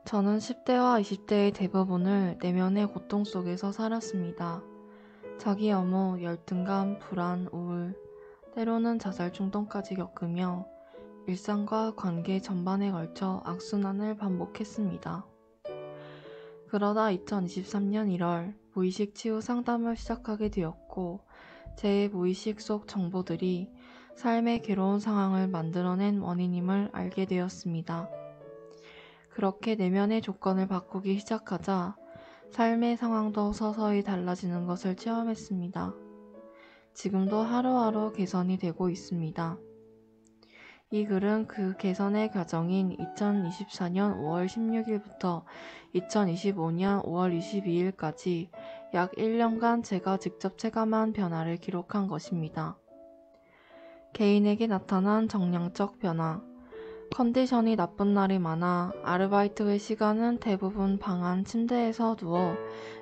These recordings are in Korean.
저는 10대와 20대의 대부분을 내면의 고통 속에서 살았습니다. 자기 혐오, 열등감, 불안, 우울, 때로는 자살 충동까지 겪으며 일상과 관계 전반에 걸쳐 악순환을 반복했습니다. 그러다 2023년 1월 무의식 치유 상담을 시작하게 되었고, 제 무의식 속 정보들이 삶의 괴로운 상황을 만들어낸 원인임을 알게 되었습니다. 그렇게 내면의 조건을 바꾸기 시작하자 삶의 상황도 서서히 달라지는 것을 체험했습니다. 지금도 하루하루 개선이 되고 있습니다. 이 글은 그 개선의 과정인 2024년 5월 16일부터 2025년 5월 22일까지 약 1년간 제가 직접 체감한 변화를 기록한 것입니다. 개인에게 나타난 정량적 변화. 컨디션이 나쁜 날이 많아 아르바이트의 시간은 대부분 방 안 침대에서 누워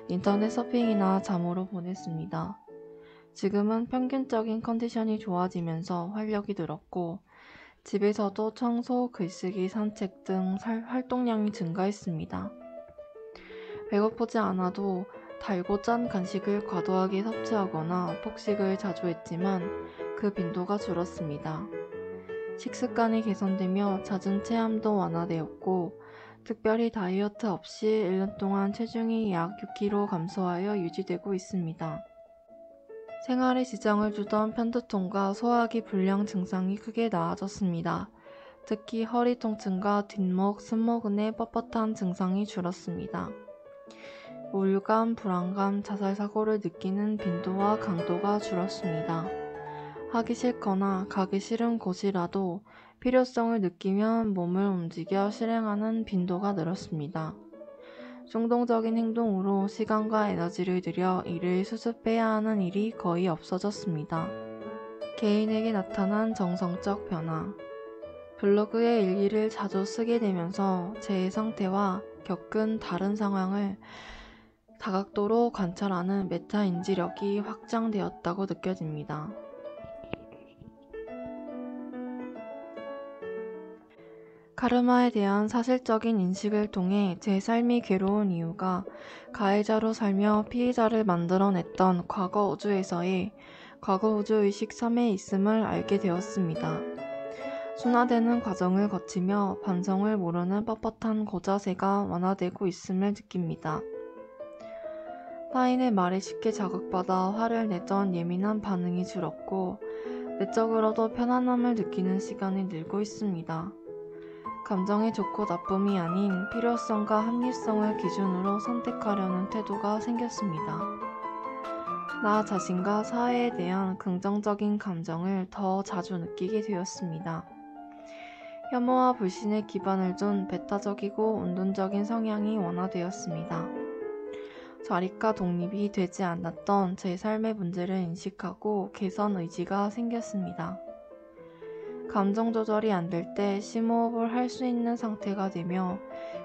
인터넷 서핑이나 잠으로 보냈습니다. 지금은 평균적인 컨디션이 좋아지면서 활력이 늘었고, 집에서도 청소, 글쓰기, 산책 등 활동량이 증가했습니다. 배고프지 않아도 달고 짠 간식을 과도하게 섭취하거나 폭식을 자주 했지만 그 빈도가 줄었습니다. 식습관이 개선되며 잦은 체함도 완화되었고, 특별히 다이어트 없이 1년 동안 체중이 약 6kg 감소하여 유지되고 있습니다. 생활에 지장을 주던 편두통과 소화기 불량 증상이 크게 나아졌습니다. 특히 허리 통증과 뒷목, 승모근의 뻣뻣한 증상이 줄었습니다. 우울감, 불안감, 자살 사고를 느끼는 빈도와 강도가 줄었습니다. 하기 싫거나 가기 싫은 곳이라도 필요성을 느끼면 몸을 움직여 실행하는 빈도가 늘었습니다. 충동적인 행동으로 시간과 에너지를 들여 일을 수습해야 하는 일이 거의 없어졌습니다. 개인에게 나타난 정성적 변화. 블로그에 일기를 자주 쓰게 되면서 제 상태와 겪은 다른 상황을 다각도로 관찰하는 메타인지력이 확장되었다고 느껴집니다. 카르마에 대한 사실적인 인식을 통해 제 삶이 괴로운 이유가 가해자로 살며 피해자를 만들어냈던 과거 우주에서의 과거 우주의식 3에 있음을 알게 되었습니다. 순화되는 과정을 거치며 반성을 모르는 뻣뻣한 고자세가 완화되고 있음을 느낍니다. 타인의 말에 쉽게 자극받아 화를 내던 예민한 반응이 줄었고, 내적으로도 편안함을 느끼는 시간이 늘고 있습니다. 감정이 좋고 나쁨이 아닌 필요성과 합리성을 기준으로 선택하려는 태도가 생겼습니다. 나 자신과 사회에 대한 긍정적인 감정을 더 자주 느끼게 되었습니다. 혐오와 불신에 기반을 둔 배타적이고 운동적인 성향이 완화되었습니다. 자립과 독립이 되지 않았던 제 삶의 문제를 인식하고 개선 의지가 생겼습니다. 감정 조절이 안 될 때 심호흡을 할 수 있는 상태가 되며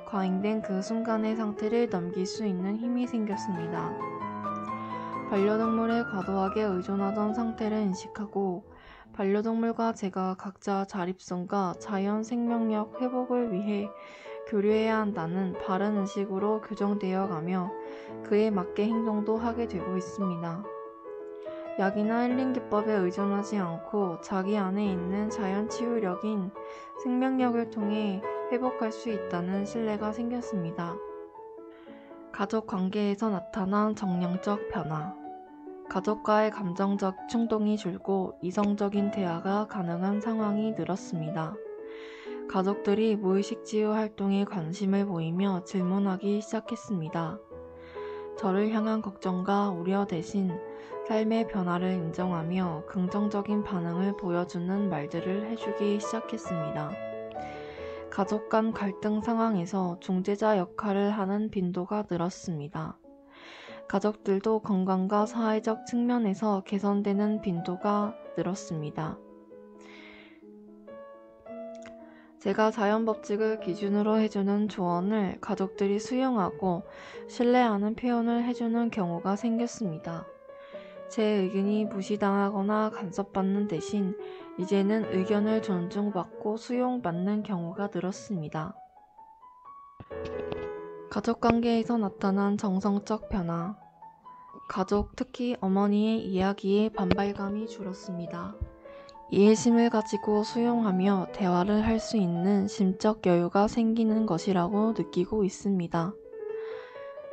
과잉된 그 순간의 상태를 넘길 수 있는 힘이 생겼습니다. 반려동물에 과도하게 의존하던 상태를 인식하고 반려동물과 제가 각자 자립성과 자연 생명력 회복을 위해 교류해야 한다는 바른 의식으로 교정되어 가며 그에 맞게 행동도 하게 되고 있습니다. 약이나 힐링 기법에 의존하지 않고 자기 안에 있는 자연 치유력인 생명력을 통해 회복할 수 있다는 신뢰가 생겼습니다. 가족 관계에서 나타난 정량적 변화. 가족과의 감정적 충동이 줄고 이성적인 대화가 가능한 상황이 늘었습니다. 가족들이 무의식 치유 활동에 관심을 보이며 질문하기 시작했습니다. 저를 향한 걱정과 우려 대신 삶의 변화를 인정하며 긍정적인 반응을 보여주는 말들을 해주기 시작했습니다. 가족 간 갈등 상황에서 중재자 역할을 하는 빈도가 늘었습니다. 가족들도 건강과 사회적 측면에서 개선되는 빈도가 늘었습니다. 제가 자연법칙을 기준으로 해주는 조언을 가족들이 수용하고 신뢰하는 표현을 해주는 경우가 생겼습니다. 제 의견이 무시당하거나 간섭받는 대신 이제는 의견을 존중받고 수용받는 경우가 늘었습니다. 가족관계에서 나타난 정성적 변화. 가족, 특히 어머니의 이야기에 반발감이 줄었습니다. 이해심을 가지고 수용하며 대화를 할 수 있는 심적 여유가 생기는 것이라고 느끼고 있습니다.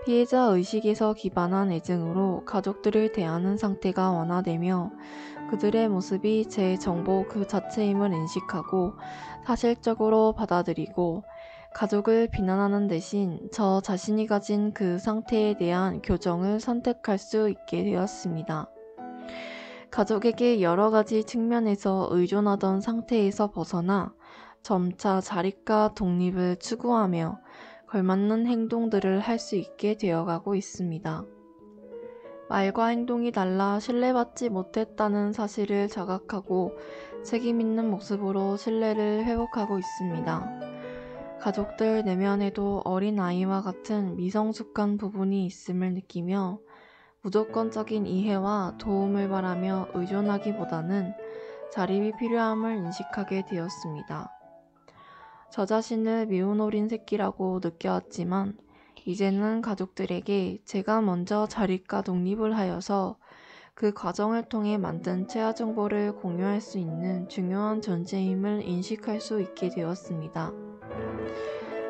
피해자 의식에서 기반한 애증으로 가족들을 대하는 상태가 완화되며 그들의 모습이 제 정보 그 자체임을 인식하고 사실적으로 받아들이고 가족을 비난하는 대신 저 자신이 가진 그 상태에 대한 교정을 선택할 수 있게 되었습니다. 가족에게 여러 가지 측면에서 의존하던 상태에서 벗어나 점차 자립과 독립을 추구하며 걸맞는 행동들을 할 수 있게 되어가고 있습니다. 말과 행동이 달라 신뢰받지 못했다는 사실을 자각하고 책임있는 모습으로 신뢰를 회복하고 있습니다. 가족들 내면에도 어린아이와 같은 미성숙한 부분이 있음을 느끼며 무조건적인 이해와 도움을 바라며 의존하기보다는 자립이 필요함을 인식하게 되었습니다. 저 자신을 미운 어린 새끼라고 느껴왔지만 이제는 가족들에게 제가 먼저 자립과 독립을 하여서 그 과정을 통해 만든 최하 정보를 공유할 수 있는 중요한 존재임을 인식할 수 있게 되었습니다.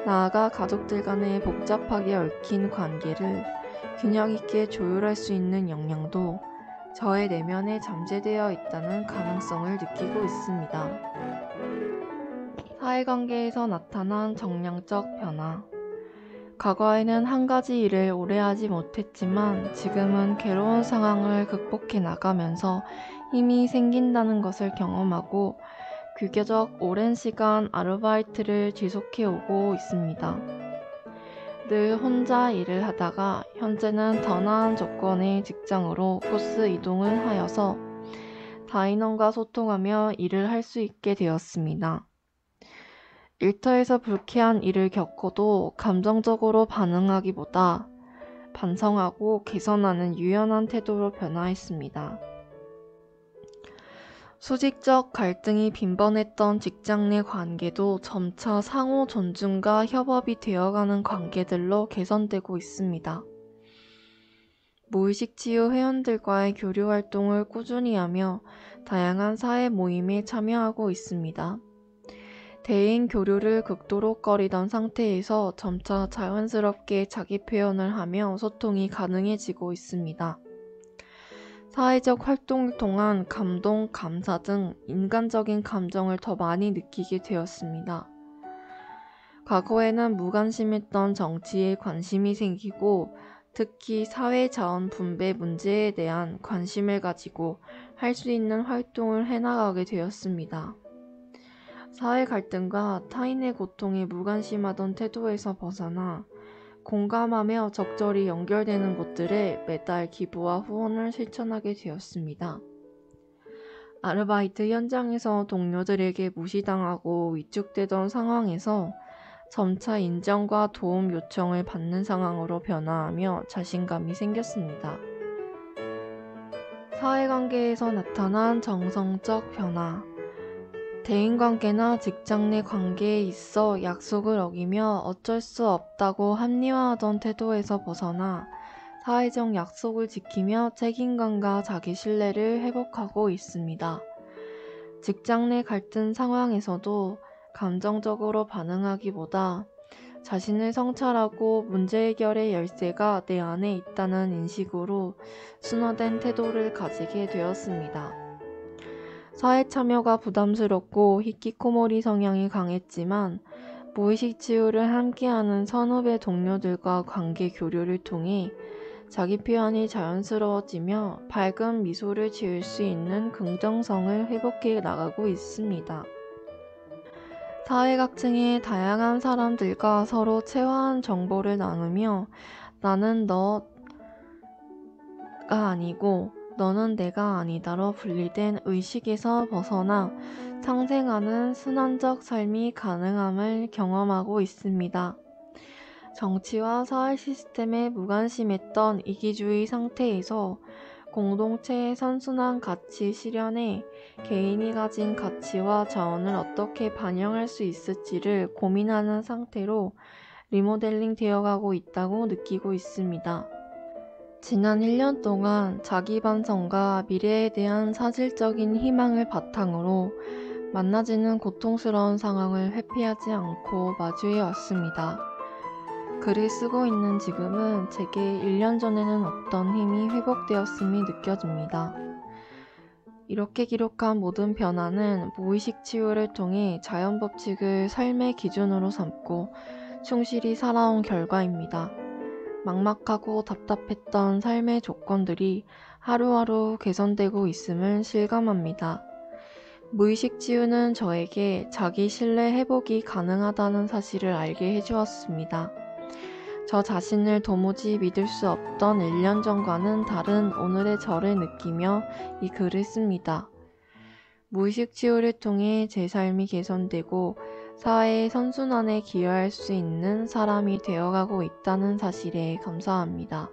나아가 가족들 간의 복잡하게 얽힌 관계를 균형 있게 조율할 수 있는 역량도 저의 내면에 잠재되어 있다는 가능성을 느끼고 있습니다. 사회관계에서 나타난 정량적 변화. 과거에는 한 가지 일을 오래 하지 못했지만 지금은 괴로운 상황을 극복해 나가면서 힘이 생긴다는 것을 경험하고 비교적 오랜 시간 아르바이트를 지속해 오고 있습니다. 늘 혼자 일을 하다가 현재는 더 나은 조건의 직장으로 코스 이동을 하여서 다인원과 소통하며 일을 할 수 있게 되었습니다. 일터에서 불쾌한 일을 겪어도 감정적으로 반응하기보다 반성하고 개선하는 유연한 태도로 변화했습니다. 수직적 갈등이 빈번했던 직장 내 관계도 점차 상호 존중과 협업이 되어가는 관계들로 개선되고 있습니다. 무의식 치유 회원들과의 교류 활동을 꾸준히 하며 다양한 사회 모임에 참여하고 있습니다. 대인 교류를 극도로 꺼리던 상태에서 점차 자연스럽게 자기 표현을 하며 소통이 가능해지고 있습니다. 사회적 활동을 통한 감동, 감사 등 인간적인 감정을 더 많이 느끼게 되었습니다. 과거에는 무관심했던 정치에 관심이 생기고 특히 사회자원 분배 문제에 대한 관심을 가지고 할 수 있는 활동을 해나가게 되었습니다. 사회 갈등과 타인의 고통에 무관심하던 태도에서 벗어나 공감하며 적절히 연결되는 곳들에 매달 기부와 후원을 실천하게 되었습니다. 아르바이트 현장에서 동료들에게 무시당하고 위축되던 상황에서 점차 인정과 도움 요청을 받는 상황으로 변화하며 자신감이 생겼습니다. 사회관계에서 나타난 정성적 변화. 대인관계나 직장 내 관계에 있어 약속을 어기며 어쩔 수 없다고 합리화하던 태도에서 벗어나 사회적 약속을 지키며 책임감과 자기 신뢰를 회복하고 있습니다. 직장 내 갈등 상황에서도 감정적으로 반응하기보다 자신을 성찰하고 문제 해결의 열쇠가 내 안에 있다는 인식으로 순화된 태도를 가지게 되었습니다. 사회 참여가 부담스럽고 히키코모리 성향이 강했지만 무의식 치유를 함께하는 선후배 동료들과 관계 교류를 통해 자기 표현이 자연스러워지며 밝은 미소를 지을 수 있는 긍정성을 회복해 나가고 있습니다. 사회 각층의 다양한 사람들과 서로 체화한 정보를 나누며 나는 너가 아니고 너는 내가 아니다로 분리된 의식에서 벗어나 상생하는 순환적 삶이 가능함을 경험하고 있습니다. 정치와 사회 시스템에 무관심했던 이기주의 상태에서 공동체의 선순환 가치 실현에 개인이 가진 가치와 자원을 어떻게 반영할 수 있을지를 고민하는 상태로 리모델링 되어가고 있다고 느끼고 있습니다. 지난 1년 동안 자기 반성과 미래에 대한 사실적인 희망을 바탕으로 만나지는 고통스러운 상황을 회피하지 않고 마주해 왔습니다. 글을 쓰고 있는 지금은 제게 1년 전에는 없던 힘이 회복되었음이 느껴집니다. 이렇게 기록한 모든 변화는 무의식 치유를 통해 자연 법칙을 삶의 기준으로 삼고 충실히 살아온 결과입니다. 막막하고 답답했던 삶의 조건들이 하루하루 개선되고 있음을 실감합니다. 무의식 치유는 저에게 자기 신뢰 회복이 가능하다는 사실을 알게 해주었습니다. 저 자신을 도무지 믿을 수 없던 1년 전과는 다른 오늘의 저를 느끼며 이 글을 씁니다. 무의식 치유를 통해 제 삶이 개선되고 사회의 선순환에 기여할 수 있는 사람이 되어가고 있다는 사실에 감사합니다.